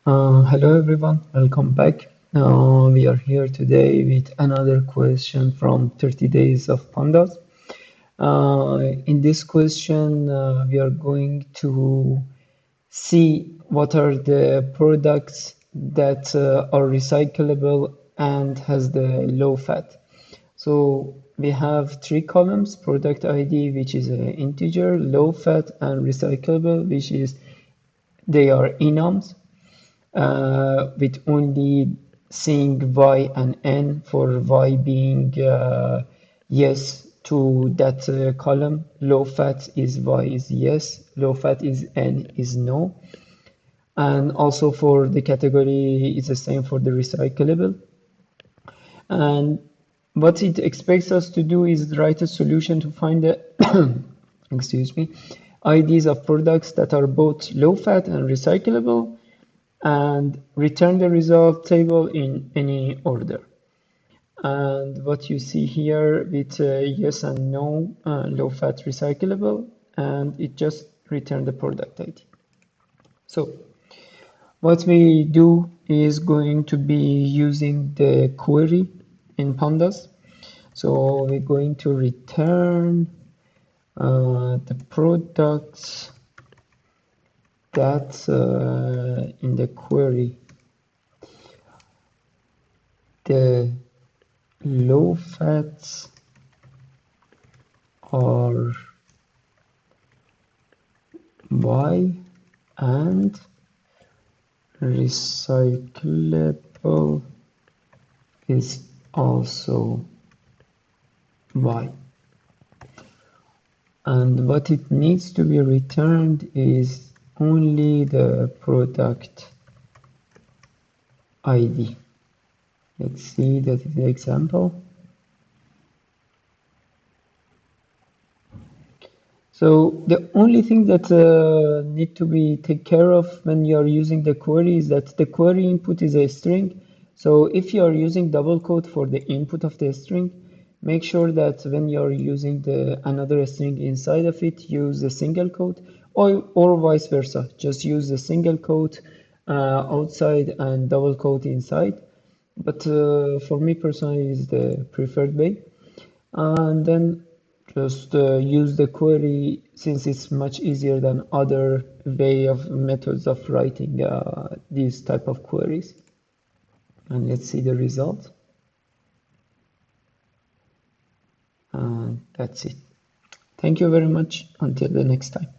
Hello everyone, welcome back. We are here today with another question from 30 Days of Pandas. In this question, we are going to see what are the products that are recyclable and has the low fat. So we have three columns: product ID, which is an integer, low fat, and recyclable, which is they are enums with only saying y and n, for y being yes to that column. Low fat is y is yes, low fat is n is no. And also for the category, it's the same for the recyclable. And what it expects us to do is write a solution to find the excuse me, IDs of products that are both low fat and recyclable, and return the result table in any order. And what you see here with yes and no, low fat recyclable, and it just returned the product ID. So what we do is going to be using the query in Pandas. So we're going to return the products that in the query, the low fats are y and recyclable is also y. And what it needs to be returned is only the product ID. Let's see that is the example. So the only thing that need to be take care of when you are using the query is that the query input is a string. So if you are using double quote for the input of the string, make sure that when you are using the another string inside of it, use a single quote, or vice versa. Just use the single quote outside and double quote inside. But for me personally, is the preferred way. And then just use the query, since it's much easier than other way of methods of writing these type of queries. And let's see the result. And that's it. Thank you very much. Until the next time.